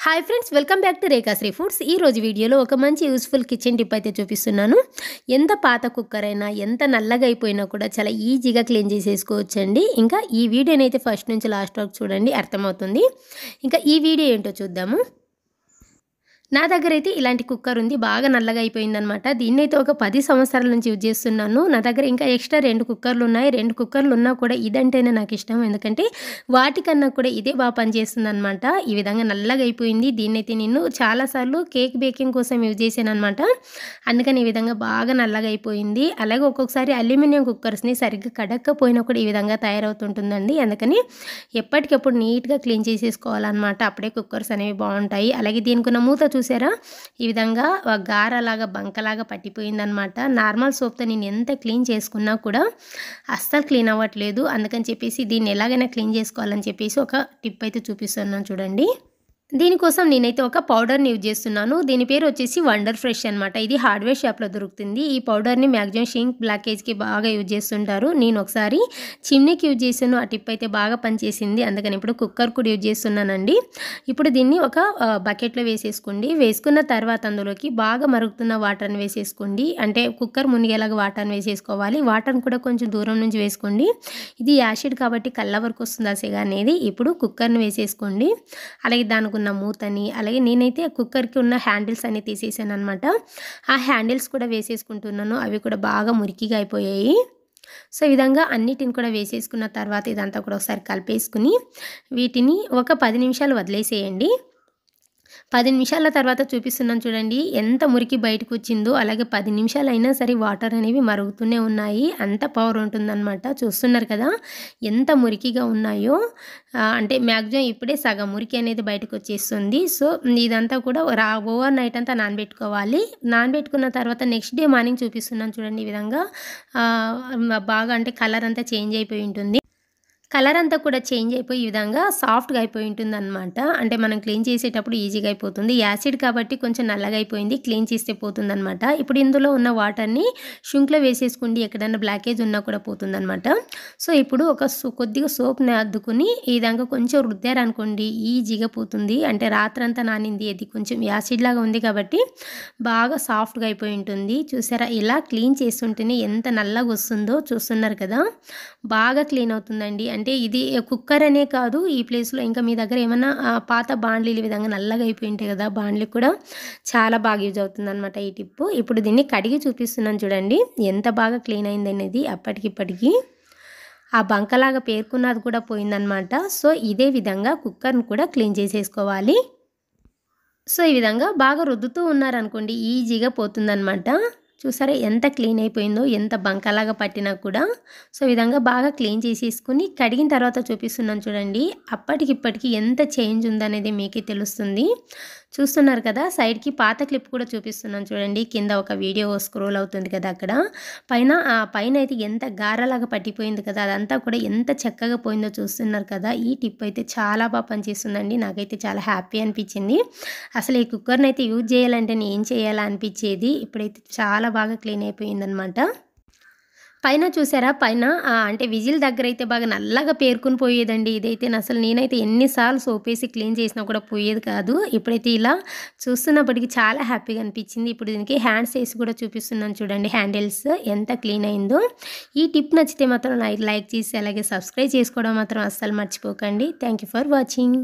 Hi friends, welcome back to Rekhasri foods. ఈ రోజు వీడియోలో ఒక మంచి యూస్ఫుల్ కిచెన్ టిప్ అయితే చూపిస్తున్నాను. ఎంత పాత కుక్కర్ అయినా ఎంత నల్లగా అయిపోయినా కూడా చాలా ఈజీగా క్లీన్ చేసేసుకోవచ్చండి. ఇంకా ఈ వీడియోని అయితే ఫస్ట్ నుంచి లాస్ట్ వరకు చూడండి, అర్థమవుతుంది. ఇంకా ఈ వీడియో ఏంటో చూద్దాము. నా దగ్గర అయితే ఇలాంటి కుక్కర్ ఉంది, బాగా నల్లగా అయిపోయిందనమాట. దీన్నైతే ఒక 10 సంవత్సరాల నుంచి యూజ్ చేస్తున్నాను. నా దగ్గర ఇంకా ఎక్స్ట్రా 2 కుక్కర్లు ఉన్నాయి. 2 కుక్కర్లు ఉన్నా కూడా ఇదంటేనే నాకు ఇష్టం, ఎందుకంటే వాటికన్నా కూడా ఇదే బాగా పనిచేస్తుంది అనమాట. ఈ విధంగా నల్లగా అయిపోయింది. దీన్నైతే నేను చాలాసార్లు కేక్ బేకింగ్ కోసం యూజ్ చేశాను అనమాట. అందుకని ఈ విధంగా బాగా నల్లగా అయిపోయింది. అలాగే ఒక్కొక్కసారి అల్యూమినియం కుక్కర్స్ని సరిగ్గా కడక్కపోయినా కూడా ఈ విధంగా తయారవుతుంటుందండి. అందుకని ఎప్పటికప్పుడు నీట్గా క్లీన్ చేసేసుకోవాలన్నమాట. అప్పుడే కుక్కర్స్ అనేవి బాగుంటాయి. అలాగే దీనికి ఉన్న మూత చూసారా, ఈ విధంగా గారలాగా బంకలాగా పట్టిపోయిందనమాట. నార్మల్ సోప్తో నేను ఎంత క్లీన్ చేసుకున్నా కూడా అస్సలు క్లీన్ అవ్వట్లేదు. అందుకని చెప్పేసి దీన్ని ఎలాగైనా క్లీన్ చేసుకోవాలని చెప్పేసి ఒక టిప్ అయితే చూపిస్తున్నాను చూడండి. దీనికోసం నేనైతే ఒక పౌడర్ని యూజ్ చేస్తున్నాను. దీని పేరు వచ్చేసి వండర్ ఫ్రెష్ అనమాట. ఇది హార్డ్వేర్ షాప్లో దొరుకుతుంది. ఈ పౌడర్ని మ్యాక్సిమం షింక్ బ్లాకేజ్కి బాగా యూజ్ చేస్తుంటారు. నేను ఒకసారి చిమ్నీకి యూజ్ చేసాను, ఆ టిప్ అయితే బాగా పనిచేసింది. అందుకని ఇప్పుడు కుక్కర్ కూడా యూజ్ చేస్తున్నానండి. ఇప్పుడు దీన్ని ఒక బకెట్లో వేసేసుకోండి. వేసుకున్న తర్వాత అందులోకి బాగా మరుగుతున్న వాటర్ని వేసేసుకోండి. అంటే కుక్కర్ మునిగేలాగా వాటర్ని వేసేసుకోవాలి. వాటర్ని కూడా కొంచెం దూరం నుంచి వేసుకోండి. ఇది యాసిడ్ కాబట్టి కళ్ళ వరకు వస్తుంది ఆ సెగ అనేది. ఇప్పుడు కుక్కర్ని వేసేసుకోండి. అలాగే దానికి ఉన్న మూతని, అలాగే నేనైతే కుక్కర్కి ఉన్న హ్యాండిల్స్ అన్ని తీసేసాను అనమాట. ఆ హ్యాండిల్స్ కూడా వేసేసుకుంటున్నాను. అవి కూడా బాగా మురికిగా అయిపోయాయి. సో ఈ విధంగా అన్నిటిని కూడా వేసేసుకున్న తర్వాత ఇదంతా కూడా ఒకసారి కలిపేసుకుని వీటిని ఒక 10 నిమిషాలు వదిలేసేయండి. 10 నిమిషాల తర్వాత చూపిస్తున్నాను చూడండి, ఎంత మురికి బయటకు వచ్చిందో. అలాగే 10 నిమిషాలు అయినా సరే వాటర్ అనేవి మరుగుతూనే ఉన్నాయి. అంత పవర్ ఉంటుందన్నమాట. చూస్తున్నారు కదా ఎంత మురికిగా ఉన్నాయో. అంటే మ్యాక్సిమం ఇప్పుడే సగం మురికి అనేది బయటకు వచ్చేస్తుంది. సో ఇదంతా కూడా ఓవర్ నైట్ అంతా నానబెట్టుకోవాలి. నానబెట్టుకున్న తర్వాత నెక్స్ట్ డే మార్నింగ్ చూపిస్తున్నాను చూడండి. ఈ విధంగా బాగా అంటే కలర్ అంతా చేంజ్ అయిపోయి ఉంటుంది. కలర్ అంతా కూడా చేంజ్ అయిపోయి ఈ విధంగా సాఫ్ట్గా అయిపోయి ఉంటుంది అనమాట. అంటే మనం క్లీన్ చేసేటప్పుడు ఈజీగా అయిపోతుంది. యాసిడ్ కాబట్టి కొంచెం నల్లగా అయిపోయింది, క్లీన్ చేస్తే పోతుంది అనమాట. ఇప్పుడు ఇందులో ఉన్న వాటర్ని షింక్లో వేసేసుకోండి, ఎక్కడైనా బ్లాకేజ్ ఉన్నా కూడా పోతుంది అనమాట. సో ఇప్పుడు కొద్దిగా సోప్ని అద్దుకుని ఈ విధంగా కొంచెం రుద్దారనుకోండి, ఈజీగా పోతుంది. అంటే రాత్రంతా నానింది, అది కొంచెం యాసిడ్ లాగా ఉంది కాబట్టి బాగా సాఫ్ట్గా అయిపోయి ఉంటుంది. చూసారా, ఇలా క్లీన్ చేస్తుంటేనే ఎంత నల్లగా వస్తుందో. చూస్తున్నారు కదా, బాగా క్లీన్ అవుతుందండి. అంటే ఇది కుక్కర్ అనే కాదు, ఈ ప్లేస్లో ఇంకా మీ దగ్గర ఏమైనా పాత బాండ్లీలు ఈ విధంగా నల్లగా అయిపోయి ఉంటాయి కదా, బాండ్లీ కూడా చాలా బాగా యూజ్ అవుతుంది అనమాట ఈ టిప్పు. ఇప్పుడు దీన్ని కడిగి చూపిస్తున్నాను చూడండి, ఎంత బాగా క్లీన్ అయింది అనేది. అప్పటికిప్పటికి ఆ బంకలాగా పేర్కొన్నది కూడా పోయిందనమాట. సో ఇదే విధంగా కుక్కర్ని కూడా క్లీన్ చేసేసుకోవాలి. సో ఈ విధంగా బాగా రుద్దుతూ ఉన్నారనుకోండి, ఈజీగా పోతుందనమాట. చూసారా ఎంత క్లీన్ అయిపోయిందో, ఎంత బంకలాగా పట్టినా కూడా. సో ఈ విధంగా బాగా క్లీన్ చేసేసుకుని కడిగిన తర్వాత చూపిస్తున్నాను చూడండి, అప్పటికిప్పటికి ఎంత చేంజ్ ఉందనేది మీకే తెలుస్తుంది. చూస్తున్నారు కదా, సైడ్కి పాత క్లిప్ కూడా చూపిస్తున్నాను చూడండి. కింద ఒక వీడియో స్క్రోల్ అవుతుంది కదా, అక్కడ పైన అయితే ఎంత గారలాగా పట్టిపోయింది కదా, అదంతా కూడా ఎంత చక్కగా పోయిందో చూస్తున్నారు కదా. ఈ టిప్ అయితే చాలా బాగా పనిచేస్తుందండి. నాకైతే చాలా హ్యాపీ అనిపించింది. అసలు ఈ కుక్కర్ని అయితే యూజ్ చేయాలంటే నేను ఏం చేయాలా అనిపించేది. ఇప్పుడైతే చాలా బాగా క్లీన్ అయిపోయిందనమాట. పైన చూసారా, పైన అంటే విజిల్ దగ్గర అయితే బాగా నల్లగా పేరుకుని పోయేదండి. ఇదైతే అసలు నేనైతే ఎన్నిసార్లు సోప్ వేసి క్లీన్ చేసినా కూడా పోయేది కాదు. ఇప్పుడైతే ఇలా చూస్తున్నప్పటికీ చాలా హ్యాపీగా అనిపించింది. ఇప్పుడు దీనికి హ్యాండ్స్ వేసి కూడా చూపిస్తున్నాను చూడండి, హ్యాండిల్స్ ఎంత క్లీన్ అయిందో. ఈ టిప్ నచ్చితే మాత్రం లైక్ చేసి అలాగే సబ్స్క్రైబ్ చేసుకోవడం మాత్రం అస్సలు మర్చిపోకండి. Thank you for watching.